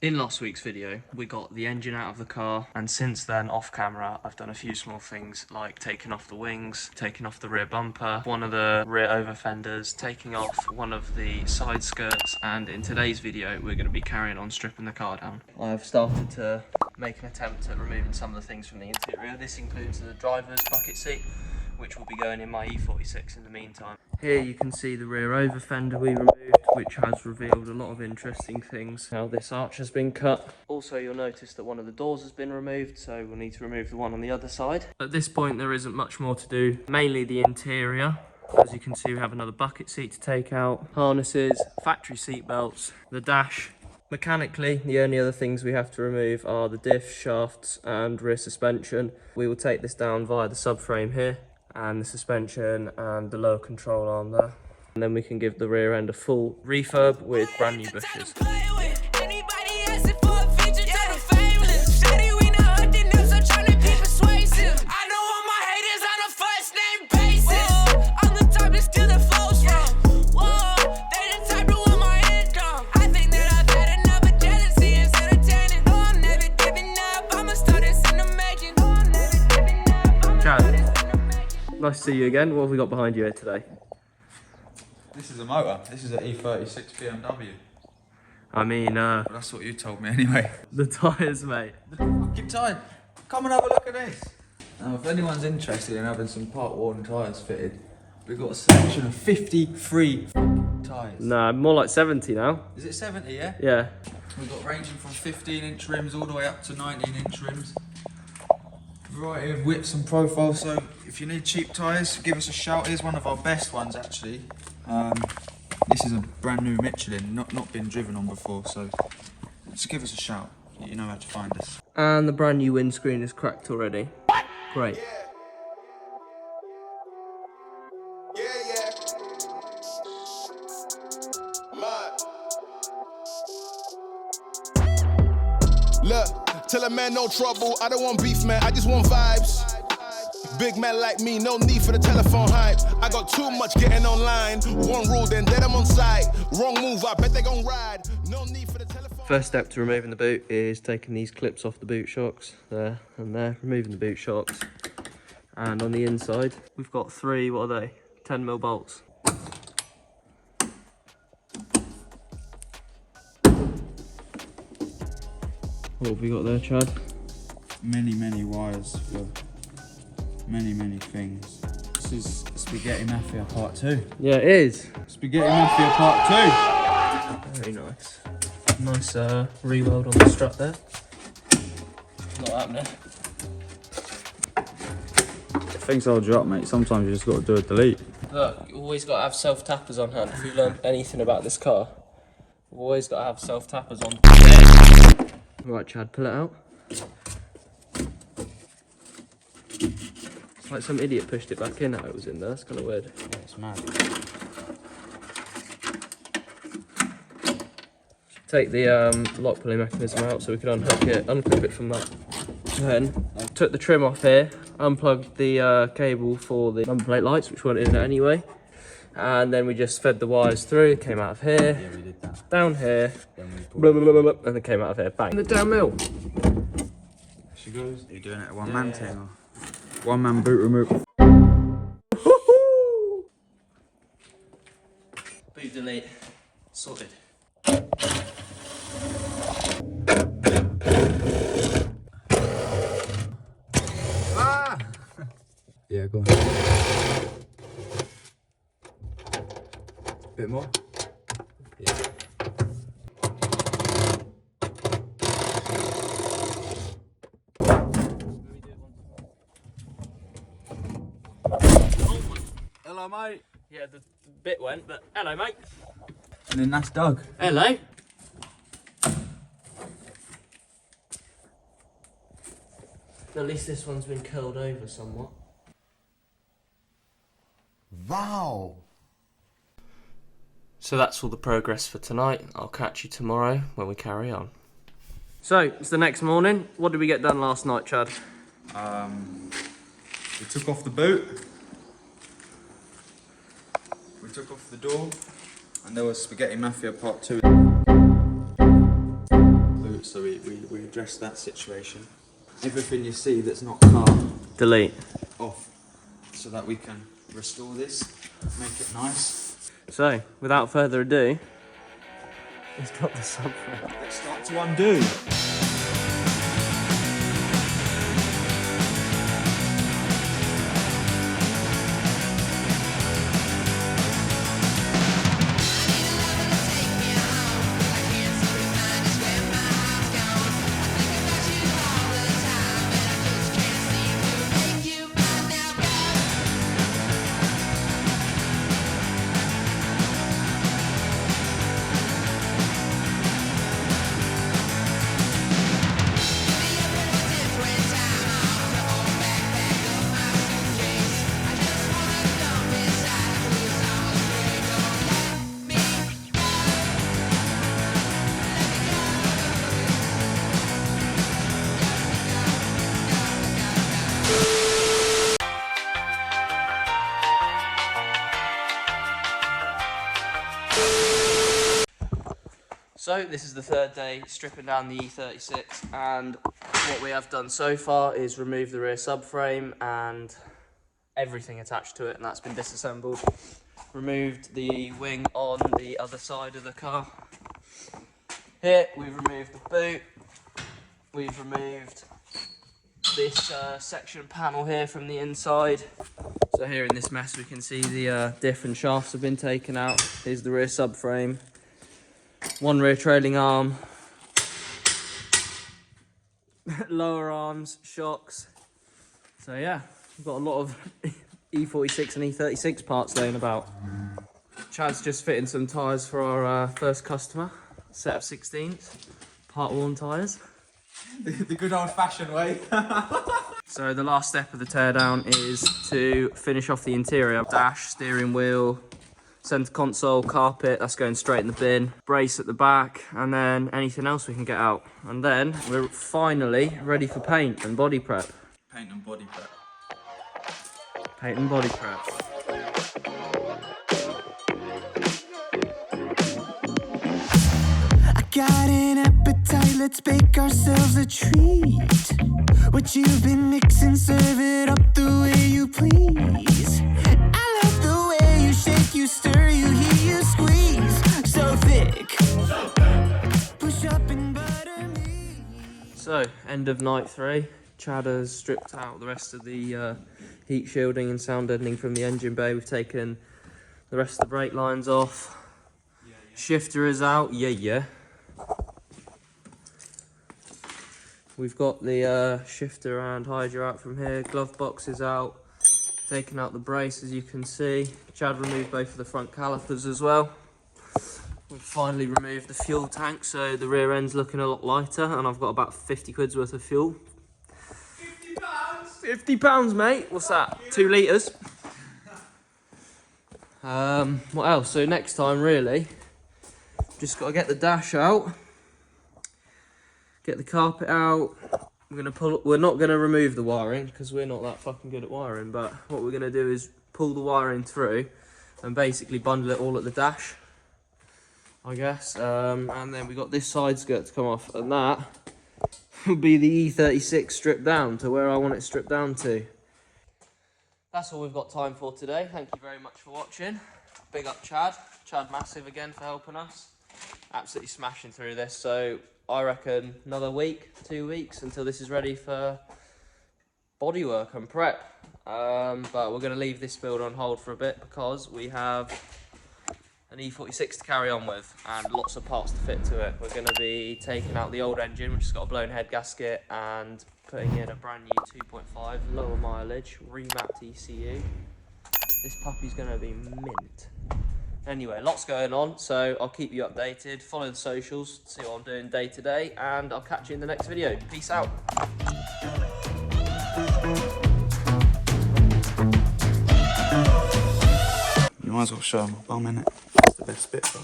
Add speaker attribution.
Speaker 1: In last week's video, we got the engine out of the car, and since then, off camera, I've done a few small things like taking off the wings, taking off the rear bumper, one of the rear over fenders, taking off one of the side skirts, and in today's video, we're going to be carrying on stripping the car down. I've started to make an attempt at removing some of the things from the interior. This includes the driver's bucket seat, which will be going in my E36 in the meantime. Here you can see the rear over fender we removed, which has revealed a lot of interesting things. Now this arch has been cut. Also you'll notice that one of the doors has been removed, so we'll need to remove the one on the other side. At this point there isn't much more to do, mainly the interior. As you can see, we have another bucket seat to take out, harnesses, factory seat belts, the dash. Mechanically, the only other things we have to remove are the diff, shafts and rear suspension. We will take this down via the subframe here, and the suspension and the lower control arm there. And then we can give the rear end a full refurb with brand new bushes. Nice to see you again. What have we got behind you here today?
Speaker 2: This is a motor. This is an E36 BMW.
Speaker 1: I mean,
Speaker 2: Well, that's what you told me anyway.
Speaker 1: the tyres, mate.
Speaker 2: The fucking tyre. Come and have a look at this. Now, if anyone's interested in having some part-worn tyres fitted, we've got a selection of 53 tyres.
Speaker 1: Nah, more like 70 now.
Speaker 2: Is it 70, yeah?
Speaker 1: Yeah.
Speaker 2: We've got ranging from 15-inch rims all the way up to 19-inch rims. Variety of widths and profiles, so if you need cheap tyres, give us a shout. Here's one of our best ones actually. This is a brand new Michelin, not been driven on before, so just give us a shout. You know how to find us.
Speaker 1: And the brand new windscreen is cracked already. Great.
Speaker 3: Look, tell a man no trouble, I don't want beef, man, I just want vibes. Big man like me, no need for the telephone hype. I got too much getting online. One rule, then I'm on site. Wrong move, I bet they gon' ride. No need for the telephone.
Speaker 1: First step to removing the boot is taking these clips off the boot shocks, there and there, removing the boot shocks. And on the inside, we've got three, what are they? 10mm bolts. What have we got there, Chad?
Speaker 2: Many wires for many things. This is Spaghetti Mafia Part 2.
Speaker 1: Yeah, it is.
Speaker 2: Spaghetti Mafia Part 2.
Speaker 1: Very nice. Nice re-weld on the strut there. Not happening.
Speaker 2: If things hold you up, mate, sometimes you just got to do a delete.
Speaker 1: Look, you always got to have self-tappers on hand. If you learned anything about this car, you've always got to have self-tappers on. Right, Chad, pull it out. It's like some idiot pushed it back in how it was in there. That's kind of weird.
Speaker 2: Yeah, it's mad.
Speaker 1: Take the lock pulley mechanism out so we can unhook it, unclip it from that. Then I took the trim off here, unplugged the cable for the number plate lights, which weren't in there anyway. And then we just fed the wires through, it came out of here,
Speaker 2: Yeah, we did that.
Speaker 1: down here,
Speaker 2: Then we
Speaker 1: and it came out of here, bang. And the downhill.
Speaker 2: she goes. Are you doing it a one-man thing or one-man boot removal?
Speaker 1: Boot delete, sorted.
Speaker 2: Ah! Yeah, go on. Bit more? Yeah. Hello, mate.
Speaker 1: Yeah, the bit went, but hello, mate.
Speaker 2: And then that's Doug.
Speaker 1: Hello. At least this one's been curled over somewhat.
Speaker 3: Wow.
Speaker 1: So that's all the progress for tonight. I'll catch you tomorrow when we carry on. So, it's the next morning. What did we get done last night, Chad?
Speaker 2: We took off the boot. We took off the door. And there was Spaghetti Mafia Part 2. moment, so we addressed that situation. Everything you see that's not car,
Speaker 1: delete.
Speaker 2: Off, so that we can restore this, make it nice.
Speaker 1: So, without further ado, it's got the subframe.
Speaker 2: Let's start to undo.
Speaker 1: So this is the third day stripping down the E36, and what we have done so far is remove the rear subframe and everything attached to it, and that's been disassembled. Removed the wing on the other side of the car. Here we've removed the boot, we've removed this section panel here from the inside. So here in this mess we can see the diff and shafts have been taken out. Here's the rear subframe. One rear trailing arm, lower arms, shocks. So yeah, we've got a lot of E46 and E36 parts laying about. Chad's just fitting some tyres for our first customer, set of 16s, part worn tyres.
Speaker 2: The good old fashioned way.
Speaker 1: So the last step of the teardown is to finish off the interior. Dash, steering wheel, centre console, carpet, that's going straight in the bin, brace at the back, and then anything else we can get out. And then we're finally ready for paint and body prep.
Speaker 2: Paint and body prep.
Speaker 1: Paint and body prep.
Speaker 4: I got an appetite, let's bake ourselves a treat. What you've been mixing, serve it up the way you please. I love the way you shake, you stir, you heat, you squeeze. So thick, push up and butter me.
Speaker 1: So, end of night 3. Chad has stripped out the rest of the heat shielding and sound deadening from the engine bay. We've taken the rest of the brake lines off. Shifter is out, yeah. We've got the shifter and hydro out from here. Glove box is out. Taken out the brace, as you can see. Chad removed both of the front calipers as well. We've finally removed the fuel tank, so the rear end's looking a lot lighter, and I've got about 50 quid's worth of fuel.
Speaker 2: 50 pounds!
Speaker 1: 50 pounds, mate. What's that? 2 litres. What else? So next time, really, just got to get the dash out, get the carpet out. We're not gonna remove the wiring because we're not that fucking good at wiring. But what we're gonna do is pull the wiring through and basically bundle it all at the dash, I guess. And then we got this side skirt to come off, and that will be the E36 stripped down to where I want it stripped down to. That's all we've got time for today. Thank you very much for watching. Big up Chad Massive again for helping us. Absolutely smashing through this. So I reckon another week, 2 weeks until this is ready for bodywork and prep. But we're going to leave this build on hold for a bit because we have an E46 to carry on with and lots of parts to fit to it. We're going to be taking out the old engine, which has got a blown head gasket, and putting in a brand new 2.5 lower mileage remapped ECU. This puppy's going to be mint. Anyway, lots going on, so I'll keep you updated. Follow the socials, see what I'm doing day to day, and I'll catch you in the next video. Peace out.
Speaker 2: You might as well show them my bum, innit? That's the best bit, bro.